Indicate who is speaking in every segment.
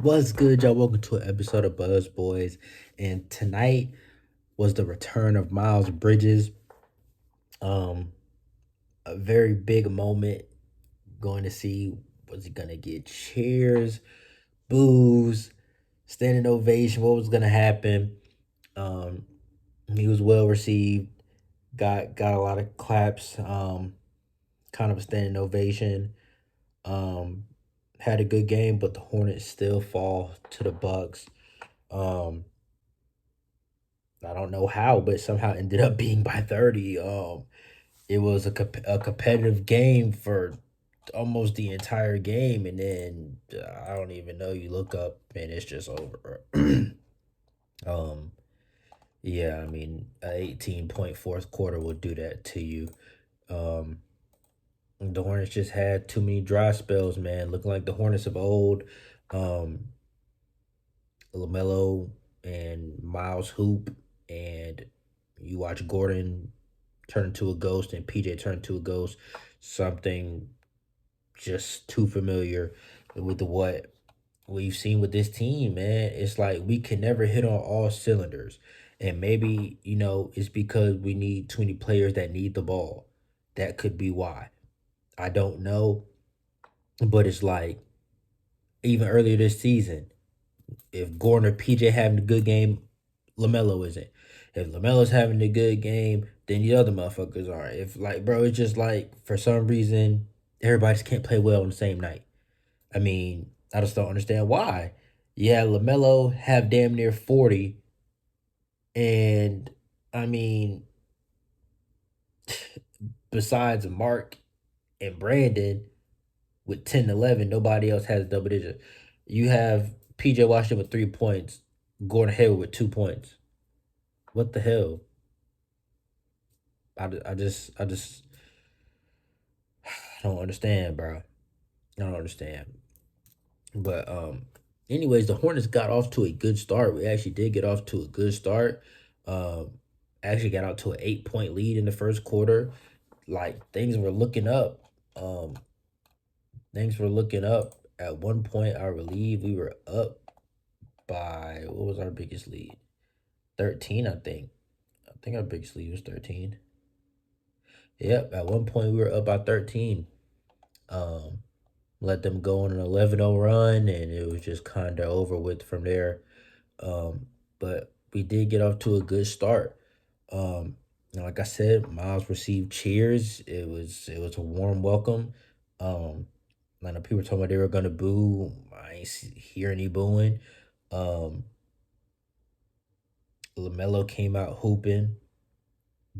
Speaker 1: What's good, y'all? Welcome to an episode of Buzz Boys. And tonight was the return of Miles Bridges. Um, a very big moment. Going to see, was he gonna get cheers, boos, standing ovation? What was gonna happen? Um, he was well received. Got a lot of claps. Kind of a standing ovation. Um, had a good game, but the Hornets still fall to the Bucks. Um, I don't know how, but somehow ended up being by 30. It was a competitive game for almost the entire game, and then I don't even know. You look up and it's just over. um, yeah, I mean, an 18-point fourth quarter will do that to you. Um, the Hornets just had too many dry spells, man. Looking like the Hornets of old. Um, LaMelo and Miles hoop, and you watch Gordon turn into a ghost and PJ turn into a ghost. Something just too familiar with what we've seen with this team, man. It's like we can never hit on all cylinders. And maybe, it's because we need too many players that need the ball. That could be why. I don't know. But it's like even earlier this season, if Gordon or PJ having a good game, LaMelo isn't. If LaMelo's having a good game, then the other motherfuckers are. If like, bro, it's just like for some reason everybody just can't play well on the same night. I mean, I just don't understand why. Yeah, LaMelo have damn near 40, and I mean, besides Mark and Brandon with 10 11, nobody else has double digit. You have PJ Washington with 3 points, Gordon Hayward with 2 points. What the hell? I just I don't understand, bro. I don't understand. But anyways, the Hornets got off to a good start. We actually did get off to a good start. Um actually got out to an 8 point lead in the first quarter. Like things were looking up. Um things were looking up. At one point, I believe we were up by what was our biggest lead? 13, I think. I think our biggest lead was 13. Yep, at one point we were up by 13. Um let them go on an 11-0 run, and it was just kind of over with from there. But we did get off to a good start. Like I said, Miles received cheers. It was a warm welcome. I know people told me they were gonna boo. I ain't hear any booing. Um, Lamelo came out hooping,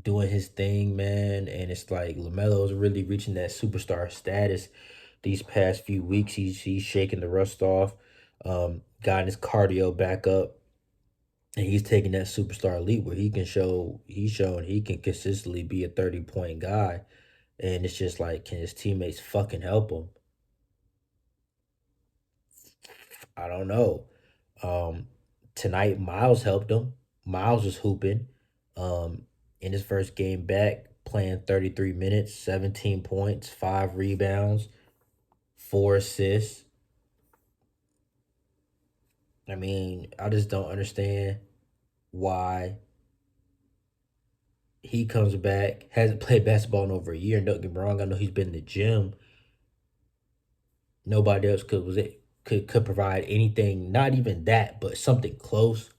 Speaker 1: doing his thing, man, and it's like Lamelo's really reaching that superstar status these past few weeks. He's shaking the rust off, gotten his cardio back up, and he's taking that superstar leap where he's shown he can consistently be a 30-point guy. And it's just like, can his teammates fucking help him? I don't know. Um, Tonight Miles helped him. Miles was hooping. Um, in his first game back, playing 33 minutes, 17 points, 5 rebounds, 4 assists. I mean, I just don't understand why he comes back, hasn't played basketball in over a year. And don't get me wrong, I know he's been in the gym. Nobody else could provide anything, not even that, but something close.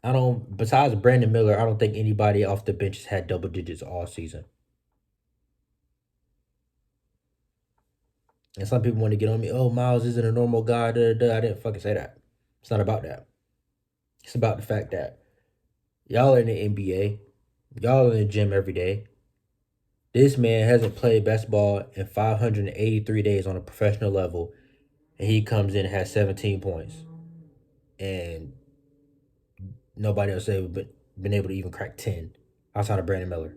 Speaker 1: I don't besides Brandon Miller, I don't think anybody off the bench has had double digits all season. And some people want to get on me, oh, Miles isn't a normal guy. Da, da, da. I didn't fucking say that. It's not about that. It's about the fact that y'all are in the NBA. Y'all are in the gym every day. This man hasn't played basketball in 583 days on a professional level, and he comes in and has 17 points. And nobody else ever been able to even crack 10 outside of Brandon Miller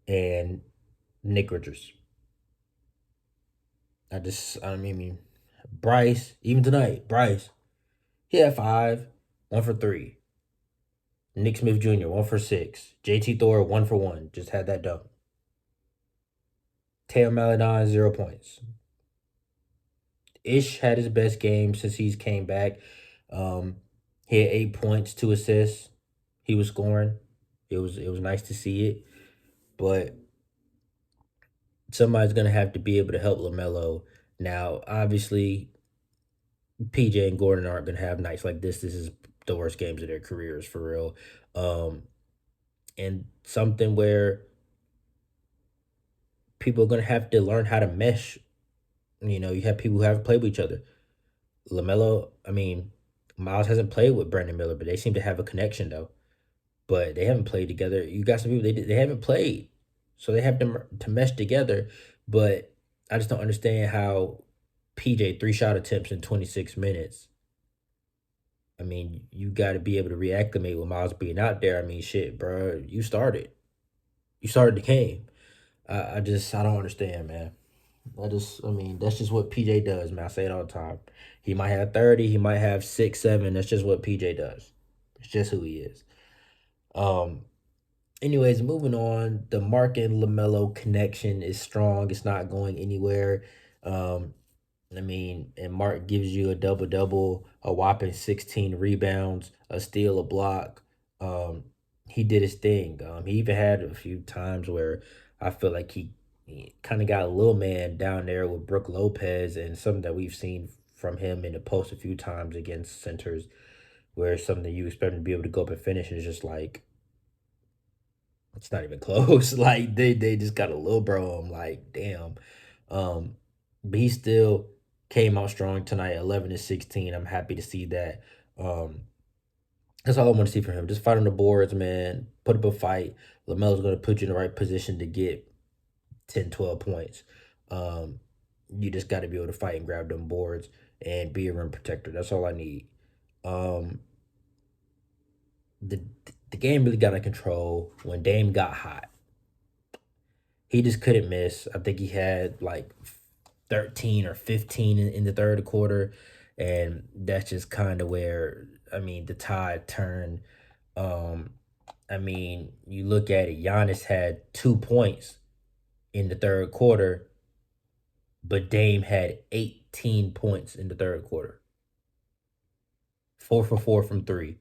Speaker 1: and Nick Richards. I mean, Bryce, even tonight, Bryce, he had five, 1 for 3. Nick Smith Jr., 1 for 6. JT Thor, 1 for 1. Just had that done. Taylor Maladon, 0 points. Ish had his best game since he's came back. Um, he had 8 points, 2 assists. He was scoring. It was nice to see it, but somebody's gonna have to be able to help Lamelo. Now, obviously, PJ and Gordon aren't gonna have nights like this. This is the worst games of their careers for real. Um, and something where people are gonna have to learn how to mesh. You have people who haven't played with each other. LaMelo, I mean, Miles hasn't played with Brandon Miller, but they seem to have a connection though. But they haven't played together. You got some people they haven't played, so they have to mesh together. But I just don't understand how PJ 3 shot attempts in 26 minutes. I mean, you got to be able to reacclimate with Miles being out there. I mean, shit, bro, you started the game. I don't understand, man. I mean, that's just what PJ does, man. I say it all the time. He might have 30, he might have 6, 7. That's just what PJ does. It's just who he is. Um, Anyways, moving on. The Mark and Lamelo connection is strong. It's not going anywhere. Um, I mean, and Mark gives you a double double, a whopping 16 rebounds, a steal, a block. Um, he did his thing. He even had a few times where I feel like he kind of got a little man down there with Brooke Lopez, and something that we've seen from him in the post a few times against centers, where it's something you expect him to be able to go up and finish, and it's just like it's not even close. Like they just got a little bro. I'm like, damn. Um, but he still came out strong tonight, 11 and 16. I'm happy to see that. Um, that's all I want to see from him. Just fight on the boards, man. Put up a fight. Lamelo's gonna put you in the right position to get 10, 12 points. Um, you just got to be able to fight and grab them boards and be a rim protector. That's all I need. Um, the the game really got out of control when Dame got hot. He just couldn't miss. I think he had like 13 or 15 in the third quarter. And that's just kind of where, I mean, the tide turned. Um, I mean, you look at it, Giannis had 2 points in the third quarter, but Dame had 18 points in the third quarter. 4 for 4 from three,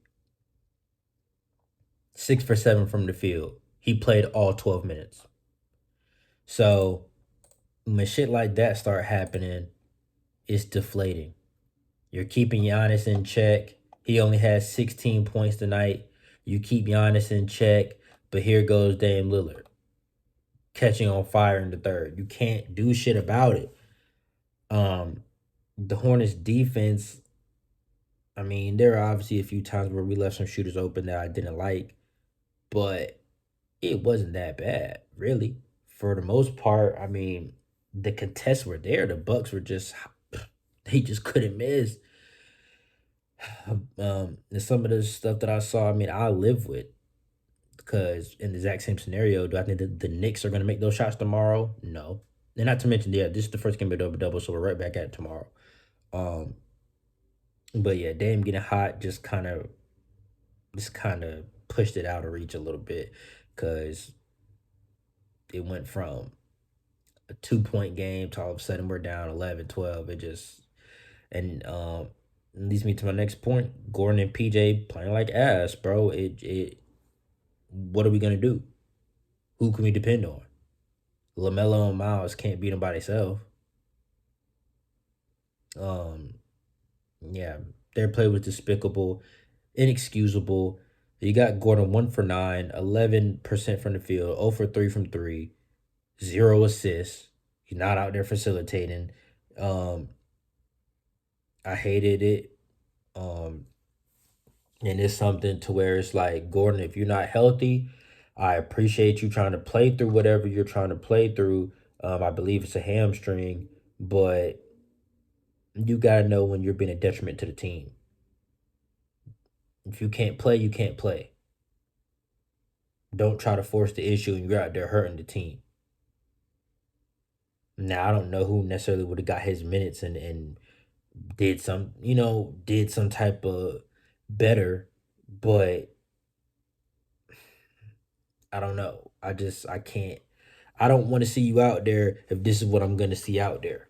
Speaker 1: 6 for 7 from the field. He played all 12 minutes. So when shit like that start happening, it's deflating. You're keeping Giannis in check. He only has 16 points tonight. You keep Giannis in check, but here goes Dame Lillard catching on fire in the third. You can't do shit about it. Um, the Hornets defense, I mean, there are obviously a few times where we left some shooters open that I didn't like, but it wasn't that bad, really. For the most part, I mean, the contests were there. The Bucks were just they just couldn't miss. And some of the stuff that I saw, I mean, I live with because in the exact same scenario, do I think that the Knicks are going to make those shots tomorrow? No. And not to mention, yeah, this is the first game of double double, so we're right back at it tomorrow. Um, but yeah, Dame getting hot just kind of pushed it out of reach a little bit because it went from a 2 point game to all of a sudden we're down 11, 12. It just and leads me to my next point. Gordon and PJ playing like ass, bro. It what are we gonna do? Who can we depend on? LaMelo and Miles can't beat them by themselves. Um, yeah, their play was despicable, inexcusable. You got Gordon 1 for 9, 11% from the field, 0 for 3 from three, 0 assists. He's not out there facilitating. Um, I hated it. Um, and it's something to where it's like, Gordon, if you're not healthy, I appreciate you trying to play through whatever you're trying to play through. I believe it's a hamstring, but you got to know when you're being a detriment to the team. If you can't play, you can't play. Don't try to force the issue and you're out there hurting the team. Now, I don't know who necessarily would have got his minutes and did some type of better, but I don't know. I can't. I don't want to see you out there if this is what I'm going to see out there.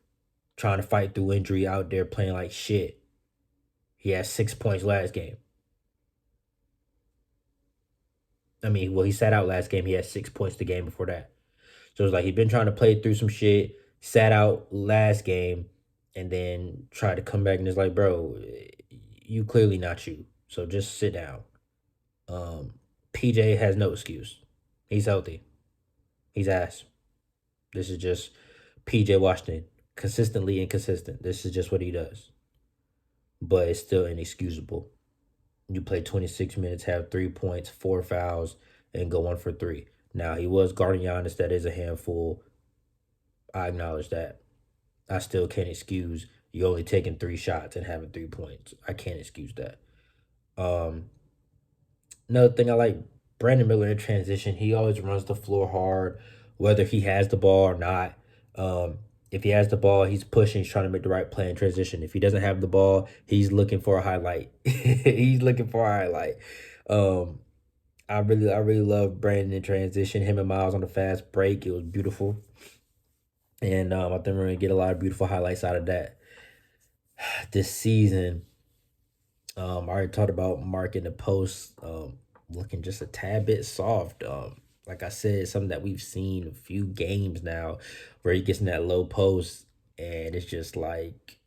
Speaker 1: trying to fight through injury out there playing like shit. He had 6 points last game. I mean, well, he sat out last game. He had 6 points the game before that. So it's like he been trying to play through some shit, sat out last game, and then tried to come back and it's like, bro, you clearly not you. So just sit down. Um, PJ has no excuse. He's healthy. He's ass. This is just PJ Washington. Consistently inconsistent. This is just what he does. But it's still inexcusable. You play 26 minutes, have 3 points, 4 fouls, and go 1 for 3. Now he was guarding Giannis. That is a handful. I acknowledge that. I still can't excuse you only taking 3 shots and having 3 points. I can't excuse that. Um, Another thing I like, Brandon Miller in transition. He always runs the floor hard, whether he has the ball or not. Um, if he has the ball, he's pushing, he's trying to make the right play in transition. If he doesn't have the ball, he's looking for a highlight. He's looking for a highlight. Um, I really love Brandon in transition. Him and Miles on the fast break, it was beautiful, and I think we're gonna get a lot of beautiful highlights out of that this season. I already talked about Mark in the post, looking just a tad bit soft. Like I said, something that we've seen a few games now, where he gets in that low post, and it's just like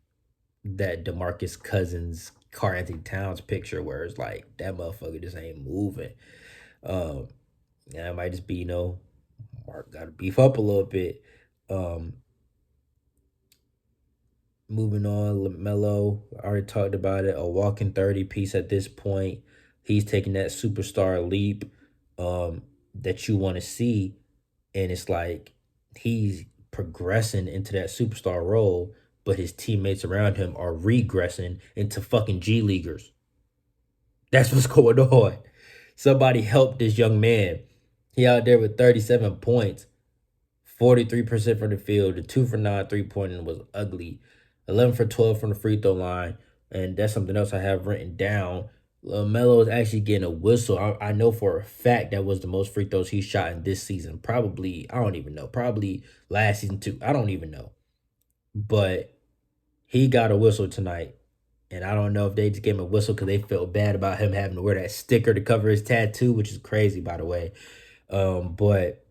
Speaker 1: that DeMarcus Cousins, Karl Anthony Towns picture, where it's like that motherfucker just ain't moving. Um, and it might just be, Mark got to beef up a little bit. Um, Moving on, LaMelo, I already talked about it. A walking 30 piece at this point. He's taking that superstar leap that you want to see. And it's like he's progressing into that superstar role, but his teammates around him are regressing into fucking G Leaguers. That's what's going on. Somebody help this young man. He out there with 37 points, 43% from the field. The 2 for 9 3 pointer was ugly. 11 for 12 from the free throw line. And that's something else I have written down. LaMelo is actually getting a whistle. I know for a fact that was the most free throws he shot in this season. Probably, I don't even know. Probably last season too. I don't even know. But he got a whistle tonight. And I don't know if they just gave him a whistle because they felt bad about him having to wear that sticker to cover his tattoo, which is crazy, by the way. But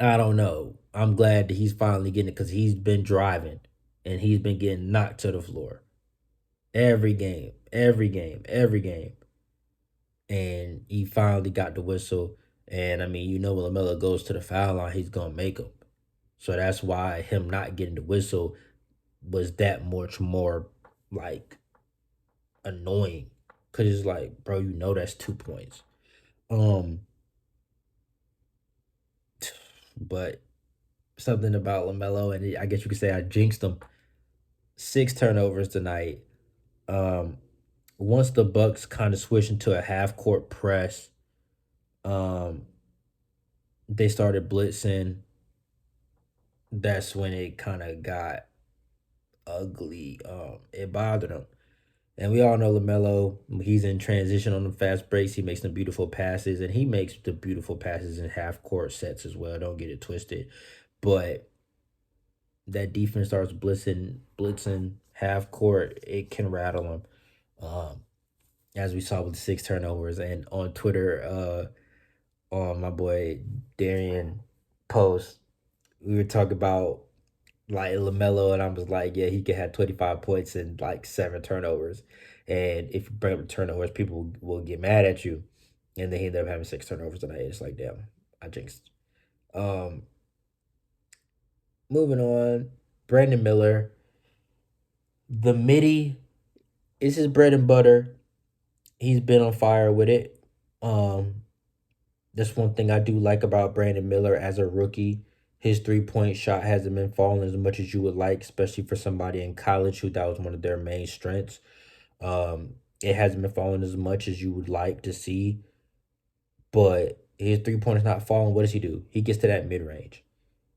Speaker 1: I don't know. I'm glad that he's finally getting it because he's been driving and he's been getting knocked to the floor every game, every game, every game. And he finally got the whistle. And I mean, when LaMelo goes to the foul line, he's gonna make them. So that's why him not getting the whistle was that much more like annoying. Cause it's like, bro, that's 2 points. Um, but something about LaMelo, and I guess you could say I jinxed him. 6 turnovers tonight. Um, Once the Bucks kind of switched into a half court press, um, they started blitzing. That's when it kind of got ugly. It bothered him. And we all know LaMelo, he's in transition on the fast breaks. He makes some beautiful passes, and he makes the beautiful passes in half court sets as well. Don't get it twisted. But that defense starts blitzing half court, it can rattle him. Um, as we saw with the 6 turnovers. And on Twitter, on my boy Darian post, we were talking about like LaMelo, and I was like, yeah, he could have 25 points and like 7 turnovers. And if you bring up the turnovers, people will get mad at you. And then he ended up having 6 turnovers tonight. It's like, damn, I jinxed. Um, Moving on, Brandon Miller. The MIDI is his bread and butter. He's been on fire with it. Um, That's one thing I do like about Brandon Miller as a rookie. His 3 point shot hasn't been falling as much as you would like, especially for somebody in college who that was one of their main strengths. It hasn't been falling as much as you would like to see, but his 3 point is not falling. What does he do? He gets to that mid range.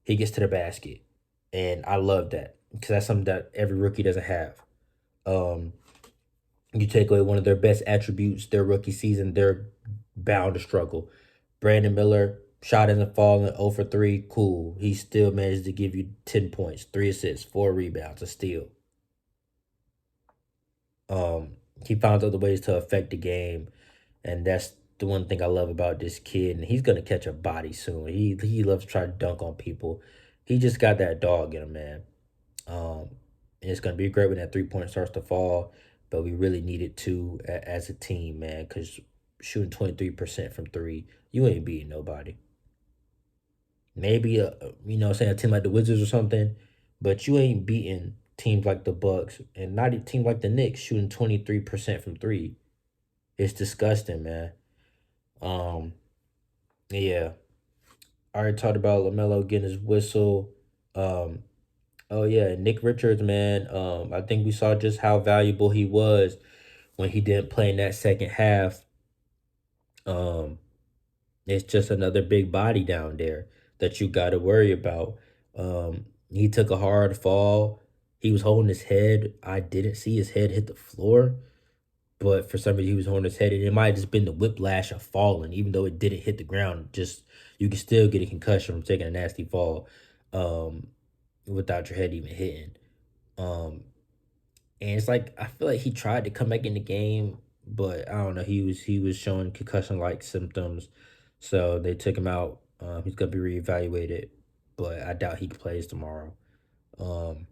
Speaker 1: He gets to the basket, and I love that because that's something that every rookie doesn't have. Um, you take away one of their best attributes, their rookie season, they're bound to struggle. Brandon Miller Shot isn't falling 0 for 3, cool. He still managed to give you 10 points, 3 assists, 4 rebounds, a steal. Um, he finds other ways to affect the game, and that's the one thing I love about this kid. And he's gonna catch a body soon. He loves to try to dunk on people. He just got that dog in him, man. Um, and it's gonna be great when that 3 point starts to fall, but we really need it to as a team, man. Because shooting 23% from three, you ain't beating nobody. Maybe say a team like the Wizards or something, but you ain't beating teams like the Bucks and not a team like the Knicks shooting 23% from three. It's disgusting, man. Um, yeah. I already talked about LaMelo getting his whistle. Um, oh yeah, Nick Richards, man. I think we saw just how valuable he was when he didn't play in that second half. Um, it's just another big body down there that you got to worry about. He took a hard fall. He was holding his head. I didn't see his head hit the floor, but for some reason he was holding his head, and it might have just been the whiplash of falling, even though it didn't hit the ground. Just you can still get a concussion from taking a nasty fall, um, without your head even hitting. Um, and it's like I feel like he tried to come back in the game, but I don't know. He was showing concussion like symptoms, so they took him out. He's gonna be reevaluated, but I doubt he plays tomorrow. Um,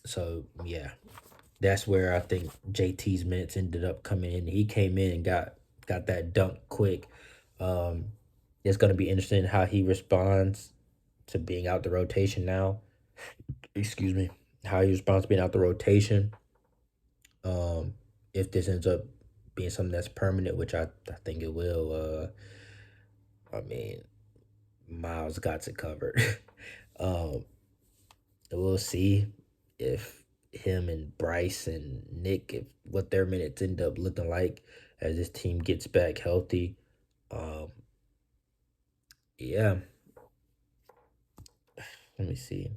Speaker 1: so yeah, that's where I think JT's minutes ended up coming in. He came in and got that dunk quick. Um, it's gonna be interesting how he responds to being out the rotation now. Excuse me, how he responds to being out the rotation. Um, if this ends up being something that's permanent, which I think it will, I mean, Miles got it covered. um, we'll see if him and Bryce and Nick, if what their minutes end up looking like as this team gets back healthy. Um, yeah, let me see.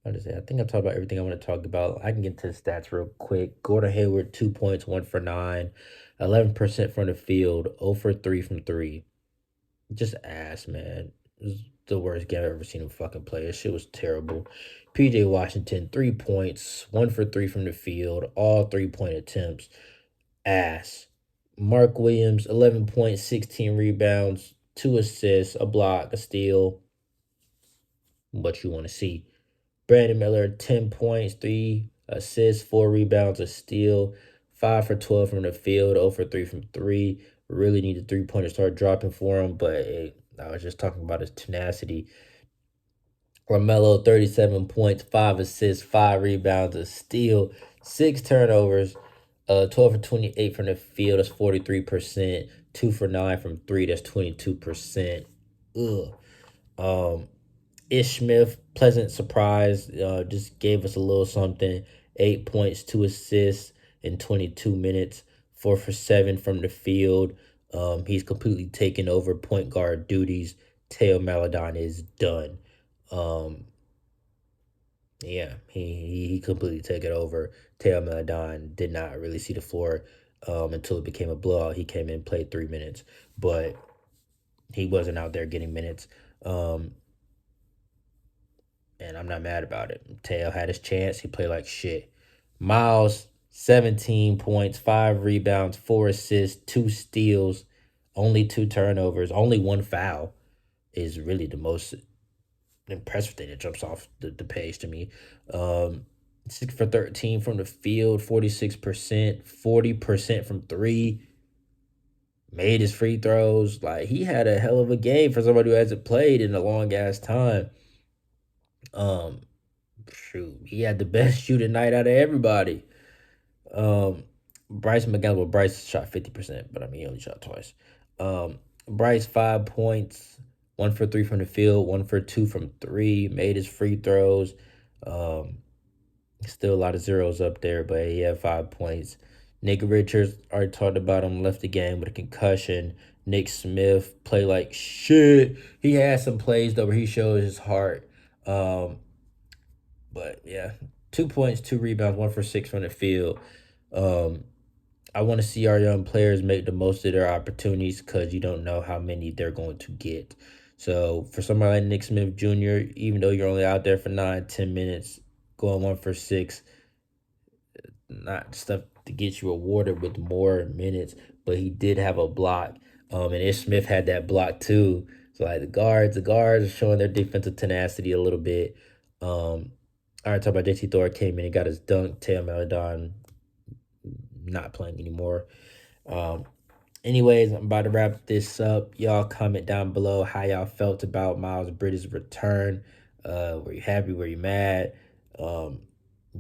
Speaker 1: What is it? I think I talked about everything I want to talk about. I can get to the stats real quick. Gordon Hayward, 2 points, 1 for 9, 11% from the field, 0 for 3 from three. Just ass, man. It was the worst game I've ever seen him fucking play. This shit was terrible. PJ Washington, 3 points, 1 for 3 from the field, all 3 point attempts. Ass. Mark Williams, 11 points, 16 rebounds, 2 assists, a block, a steal. What you want to see. Brandon Miller, 10 points, 3 assists, 4 rebounds, a steal, 5 for 12 from the field, 0 for 3 from three. Really need the 3 pointer start dropping for him, but hey, I was just talking about his tenacity. LaMelo, 37 points, 5 assists, 5 rebounds, a steal, 6 turnovers, 12 for 28 from the field, that's 43%, 2 for 9 from three, that's 22%. Ugh. Um, Ish Smith, pleasant surprise, just gave us a little something. 8 points, 2 assists in 22 minutes, 4 for 7 from the field. He's completely taken over point guard duties. Teo Maladon is done. Um, yeah, he completely took it over. Teo Maladon did not really see the floor until it became a blowout. He came in, played 3 minutes, but he wasn't out there getting minutes. Um, and I'm not mad about it. Teo had his chance. He played like shit. Miles, 17 points, 5 rebounds, 4 assists, 2 steals, only 2 turnovers, only 1 foul is really the most impressive thing that jumps off the page to me. 6 for 13 from the field, 46%, 40% from three, made his free throws. Like he had a hell of a game for somebody who hasn't played in a long ass time. Um, Shoot, he had the best shooting night out of everybody. Um, Bryce McGowan, well, Bryce shot 50%, but I mean, he only shot twice. Bryce, 5 points, 1 for 3 from the field, 1 for 2 from three, made his free throws. Um, Still a lot of zeros up there, but he had 5 points. Nick Richards, already talked about him, left the game with a concussion. Nick Smith played like shit. He had some plays though where he showed his heart. Um, but yeah, 2 points, 2 rebounds, 1 for 6 from the field. Um, I want to see our young players make the most of their opportunities because you don't know how many they're going to get. So for somebody like Nick Smith Jr., even though you're only out there for 9, 10 minutes, going 1 for 6, not stuff to get you awarded with more minutes, but he did have a block. And Ish Smith had that block too. So like the guards are showing their defensive tenacity a little bit. All right, talk about JT Thor came in and got his dunk. Taylor Maladon not playing anymore. Um, Anyways, I'm about to wrap this up. Y'all comment down below how y'all felt about Miles Bridges' return. Were you happy? Were you mad? Um,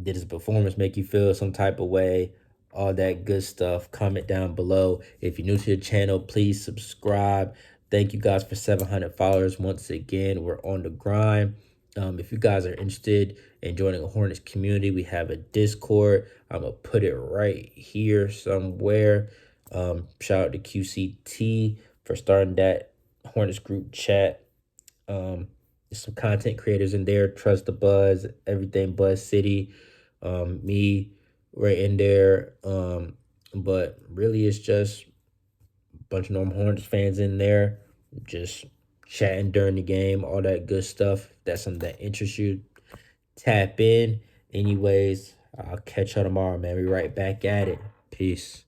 Speaker 1: did his performance make you feel some type of way? All that good stuff. Comment down below. If you're new to the channel, please subscribe. Thank you guys for 700 followers once again. We're on the grind. If you guys are interested in joining a Hornets community, we have a Discord. I'm going to put it right here somewhere. Shout out to QCT for starting that Hornets group chat. There's some content creators in there. Trust the Buzz, Everything Buzz City, me right in there. But really, it's just a bunch of normal Hornets fans in there, just chatting during the game, all that good stuff. If that's something that interests you, tap in. Anyways, I'll catch y'all tomorrow, man. We right back at it. Peace.